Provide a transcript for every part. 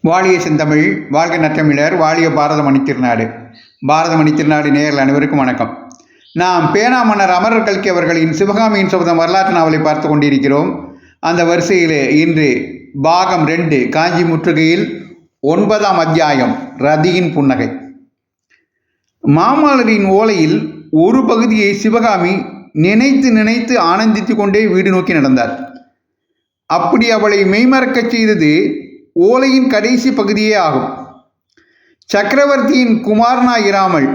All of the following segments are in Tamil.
வாழிய செந்தமிழ், வாழ்க நற்றமிழர், வாழிய பாரத மணித்திருநாடு. பாரத மணித்திருநாடு நேயர்கள் அனைவருக்கும் வணக்கம். நாம் பேனா மன்னர் அமரர் கல்கி அவர்களின் சிவகாமியின் சபதம் வரலாற்று நாவலை பார்த்து கொண்டிருக்கிறோம். அந்த வரிசையில் இன்று பாகம் 2 காஞ்சி முற்றுகையில் 9ஆம் அத்தியாயம் ரதியின் புன்னகை. மாமல்லரின் ஓலையில் ஒரு பகுதியை சிவகாமி நினைத்து நினைத்து ஆனந்தித்து கொண்டே வீடு நோக்கி நடந்தார். அப்படி அவளை மெய்மறக்கச் செய்தது ஓலையின் கடைசி பகுதியே ஆகும். சக்கரவர்த்தியின் குமாரனாயிராமல்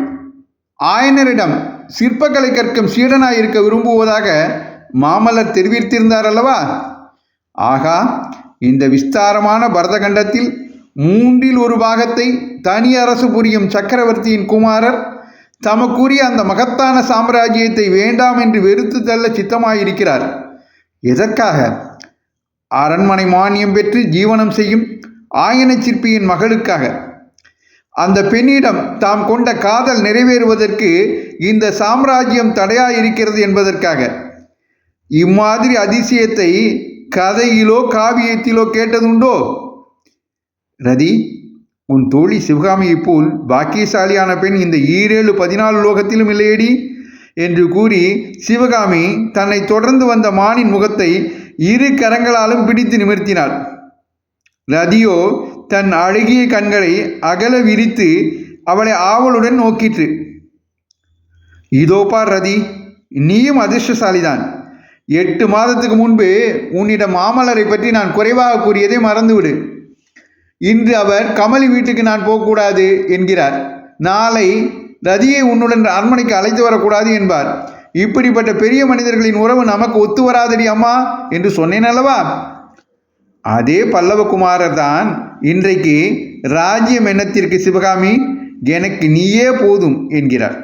ஆயனரிடம் சிற்பக்கலை கற்கும் சீடனாயிருக்க விரும்புவதாக மாமல்லர் தெரிவித்திருந்தார் அல்லவா? ஆகா, இந்த விஸ்தாரமான பரதகண்டத்தில் 1/3 பாகத்தை தனி அரசு புரியும் சக்கரவர்த்தியின் குமாரர் தமக்குரிய அந்த மகத்தான சாம்ராஜ்யத்தை வேண்டாம் என்று வெறுத்து தள்ள சித்தமாயிருக்கிறார். எதற்காக? அரண்மனை மானியம் பெற்று ஜீவனம் செய்யும் ஆயன சிற்பியின் மகளுக்காக. அந்த பெண்ணிடம் தாம் கொண்ட காதல் நிறைவேறுவதற்கு இந்த சாம்ராஜ்யம் தடையாயிருக்கிறது என்பதற்காக. இம்மாதிரி அதிசயத்தை கதையிலோ காவியத்திலோ கேட்டதுண்டோ? ரதி, உன் தோழி சிவகாமியைப் போல் பாக்கியசாலியான பெண் இந்த 14 லோகத்திலும் இல்லையடி என்று கூறி சிவகாமி தன்னை தொடர்ந்து வந்த மானின் முகத்தை 2 கரங்களாலும் பிடித்து நிமிர்த்தினாள். ரதியோ தன் அழகிய கண்களை அகல விரித்து அவளை ஆவலுடன் நோக்கிற்று. இதோ பார் ரதி, நீயும் அதிர்ஷ்டசாலிதான். 8 மாதத்துக்கு முன்பு உன்னிடம் மாமல்லரை பற்றி நான் குறைவாக கூறியதை மறந்துவிடு. இன்று அவர் கமலி வீட்டுக்கு நான் போகக்கூடாது என்கிறார். நாளை ரதியை உன்னுடன் அரண்மனைக்கு அழைத்து வரக்கூடாது என்பார். இப்படிப்பட்ட பெரிய மனிதர்களின் உறவு நமக்கு ஒத்து வராதடி அம்மா என்று சொன்னேன் அல்லவா? அதே பல்லவகுமாரர் தான் இன்றைக்கு ராஜ்யம் எண்ணத்திற்கு சிவகாமி எனக்கு நீயே போதும் என்கிறார்.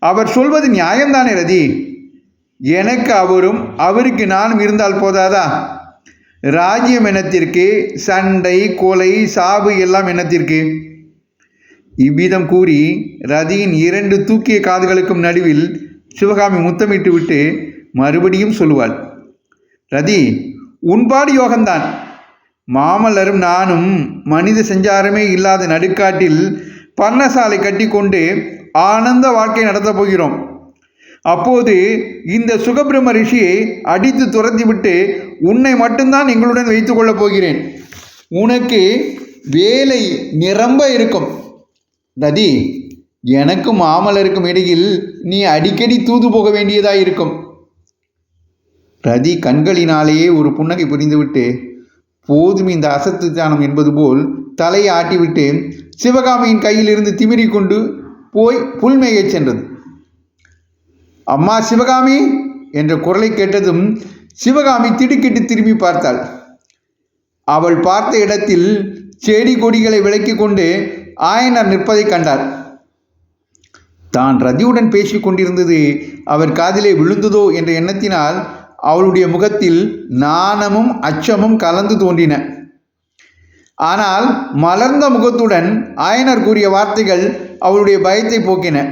அவர் சொல்வது நியாயம்தானே ரதி? எனக்கு அவரும் அவருக்கு நானும் இருந்தால் போதாதா? ராஜ்யம் எண்ணத்திற்கு சண்டை, கொலை, சாவு எல்லாம் எண்ணத்திற்கு? இவ்விதம் கூறி ரதியின் 2 தூக்கிய காதுகளுக்கும் நடுவில் சிவகாமி முத்தமிட்டு விட்டு மறுபடியும் சொல்லுவாள். ரதி, உன்பாடு யோகம்தான். மாமல்லரும் நானும் மனித சஞ்சாரமே இல்லாத நடுக்காட்டில் பர்ணசாலை கட்டி கொண்டு ஆனந்த வாழ்க்கை நடத்தப் போகிறோம். அப்போது இந்த சுகபிரம ரிஷியை அடித்து துரத்திவிட்டு உன்னை மட்டும்தான் எங்களுடன் வைத்து கொள்ளப் போகிறேன். உனக்கு வேலை நிரம்ப இருக்கும். ரதி, எனக்கும் மாமல்லருக்கும் இடையில் நீ அடிக்கடி தூது போக வேண்டியதாக இருக்கும். ரதி கண்களினாலேயே ஒரு புன்னகை புரிந்துவிட்டு போதும் இந்த அசத்துத்தானம் என்பது போல் தலையை ஆட்டிவிட்டு சிவகாமியின் கையிலிருந்து திமிரி கொண்டு போய் புல்மேயச் சென்றது. அம்மா சிவகாமி என்ற குரலை கேட்டதும் சிவகாமி திடுக்கிட்டு திரும்பி பார்த்தாள். அவள் பார்த்த இடத்தில் செடி கொடிகளை விலக்கி கொண்டு ஆயனர் நிற்பதை கண்டாள். தான் ரதியுடன் பேசிக் கொண்டிருந்தது அவர் காதிலே விழுந்ததோ என்ற எண்ணத்தினால் அவளுடைய முகத்தில் நாணமும் அச்சமும் கலந்து தோன்றின. ஆனால் மலர்ந்த முகத்துடன் ஆயனர் கூறிய வார்த்தைகள் அவளுடைய பயத்தை போக்கின.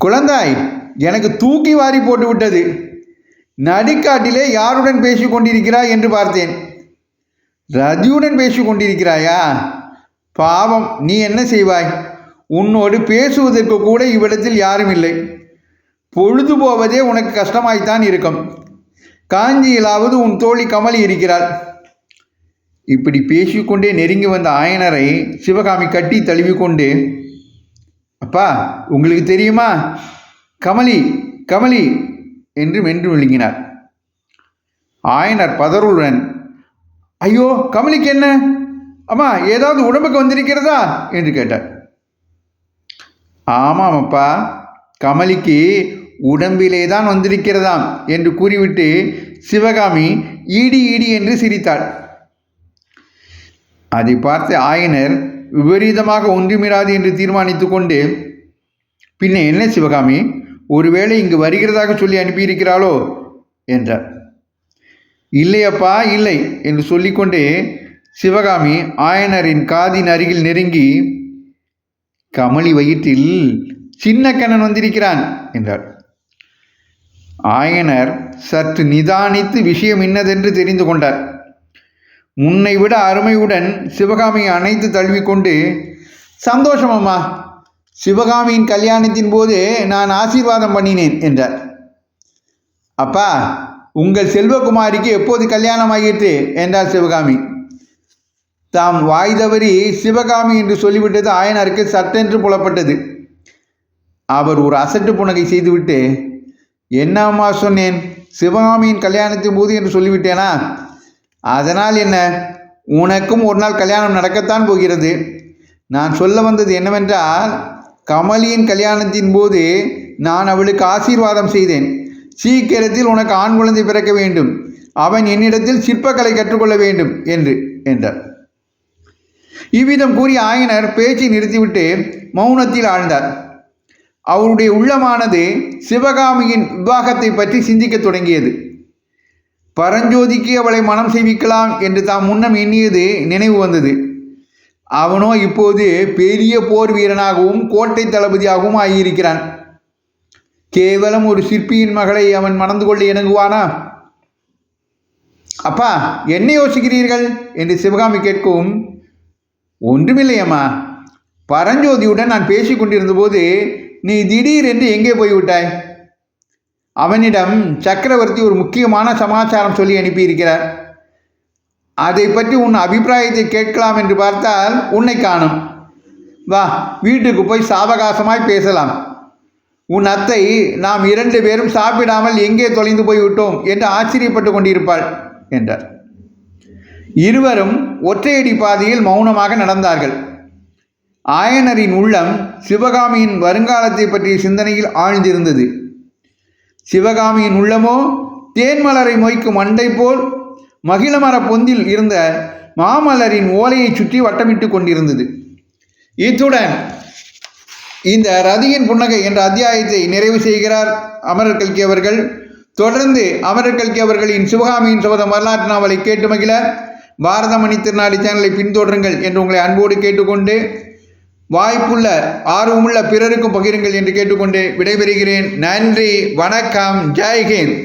குழந்தாய், எனக்கு தூக்கி வாரி போட்டு விட்டது. நடுக்காட்டிலே யாருடன் பேசிக் கொண்டிருக்கிறாய் என்று பார்த்தேன். ரதியுடன் பேசிக் கொண்டிருக்கிறாயா? பாவம், நீ என்ன செய்வாய்? உன்னோடு பேசுவதற்கு கூட இவ்விடத்தில் யாரும் இல்லை. பொழுது போவதே உனக்கு கஷ்டமாய்த்தான் இருக்கும். காஞ்சியிலாவது உன் தோழி கமலி இருக்கிறாள். இப்படி பேசிக்கொண்டே நெருங்கி வந்த ஆயனரை சிவகாமி கட்டி தழுவிக்கொண்டு, அப்பா, உங்களுக்கு தெரியுமா? கமலி கமலி என்று மென்று விழுங்கினார். ஆயனர் பதறுடன், ஐயோ, கமலிக்கு என்ன? அம்மா, ஏதாவது உடம்புக்கு வந்திருக்கிறதா என்று கேட்டார். ஆமாம் அப்பா, கமலிக்கு உடம்பிலே தான் வந்திருக்கிறதாம் என்று கூறிவிட்டு சிவகாமி ஈடி ஈடி என்று சிரித்தாள். அதை பார்த்த ஆயனர் விபரீதமாக ஒன்றுமிராது என்று தீர்மானித்து கொண்டு, பின்ன என்ன சிவகாமி, ஒருவேளை இங்கு வருகிறதாக சொல்லி அனுப்பியிருக்கிறாளோ என்றார். இல்லையப்பா, இல்லை என்று சொல்லிக்கொண்டே சிவகாமி ஆயனரின் காதின் அருகில் நெருங்கி, கமலி வயிற்றில் சின்ன கண்ணன் வந்திருக்கிறான் என்றார். ஆயனர் சற்று நிதானித்து விஷயம் இன்னதென்று தெரிந்து கொண்டார். முன்னை விட அருமையுடன் சிவகாமியை அணைத்து தழுவிக்கொண்டு, சந்தோஷம் அம்மா, சிவகாமியின் கல்யாணத்தின் போது நான் ஆசீர்வாதம் பண்ணினேன் என்றார். அப்பா, உங்கள் செல்வகுமாரிக்கு எப்போது கல்யாணம் ஆகிற்று என்றார் சிவகாமி. தாம் வாய் தவறி சிவகாமி என்று சொல்லிவிட்டது ஆயனருக்கு சட்டென்று புலப்பட்டது. அவர் ஒரு அசட்டு புன்னகை செய்துவிட்டு, என்ன அம்மா சொன்னேன், சிவகாமியின் கல்யாணத்தின் போது என்று சொல்லிவிட்டேனா? அதனால் என்ன, உனக்கும் ஒரு நாள் கல்யாணம் நடக்கத்தான் போகிறது. நான் சொல்ல வந்தது என்னவென்றால், கமலியின் கல்யாணத்தின் போது நான் அவளுக்கு ஆசீர்வாதம் செய்தேன். சீக்கிரத்தில் உனக்கு ஆண் குழந்தை பிறக்க வேண்டும், அவன் என்னிடத்தில் சிற்பக்கலை கற்றுக்கொள்ள வேண்டும் என்றார். இவ்விதம் கூறிய ஆயனர் பேச்சை நிறுத்திவிட்டு மௌனத்தில் ஆழ்ந்தார். அவருடைய உள்ளமானது சிவகாமியின் விவாகத்தை பற்றி சிந்திக்க தொடங்கியது. பரஞ்சோதிக்கு அவளை மனம் செய்விக்கலாம் என்று தாம் முன்னம் எண்ணியது நினைவு வந்தது. அவனோ இப்போது பெரிய போர் வீரனாகவும் கோட்டை தளபதியாகவும் ஆகியிருக்கிறான். கேவலம் ஒரு சிற்பியின் மகளை அவன் மணந்து கொள்ள இணங்குவானா? அப்பா, என்ன யோசிக்கிறீர்கள் என்று சிவகாமி கேட்கவும், ஒன்றுமில்லையம்மா, பரஞ்சோதியுடன் நான் பேசி கொண்டிருந்த போது நீ திடீரென்று எங்கே போய்விட்டாய்? அவனிடம் சக்கரவர்த்தி ஒரு முக்கியமான சமாச்சாரம் சொல்லி அனுப்பியிருக்கிறார். அதை பற்றி உன் அபிப்பிராயத்தை கேட்கலாம் என்று பார்த்தால் உன்னை காணும். வா, வீட்டுக்கு போய் சாவகாசமாய் பேசலாம். உன் அத்தை நாம் 2 பேரும் சாப்பிடாமல் எங்கே தொலைந்து போய்விட்டோம் என்று ஆச்சரியப்பட்டு கொண்டிருப்பாள் என்றார். இருவரும் ஒற்றையடி பாதையில் மௌனமாக நடந்தார்கள். ஆயனரின் உள்ளம் சிவகாமியின் வருங்காலத்தை பற்றிய சிந்தனையில் ஆழ்ந்திருந்தது. சிவகாமியின் உள்ளமோ தேன்மலரை மொய்க்கும் மண்டை போல் மகிழமர பொந்தில் இருந்த மாமலரின் ஓலையை சுற்றி வட்டமிட்டு கொண்டிருந்தது. இத்துடன் இந்த ரதியின் புன்னகை என்ற அத்தியாயத்தை நிறைவு செய்கிறார் அமரர் கல்கி அவர்கள். தொடர்ந்து அமரர் கல்கி அவர்களின் சிவகாமியின் சபதம் வரலாற்று நாவலை கேட்டு மகிழ பாரதமணி திருநாடு சேனலை பின்தொடருங்கள் என்று உங்களை அன்போடு கேட்டுக்கொண்டு, வாய்ப்புள்ள ஆர்வமுள்ள பிறருக்கும் பகிருங்கள் என்று கேட்டுக்கொண்டு விடைபெறுகிறேன். நன்றி, வணக்கம், ஜெய்ஹிந்த்.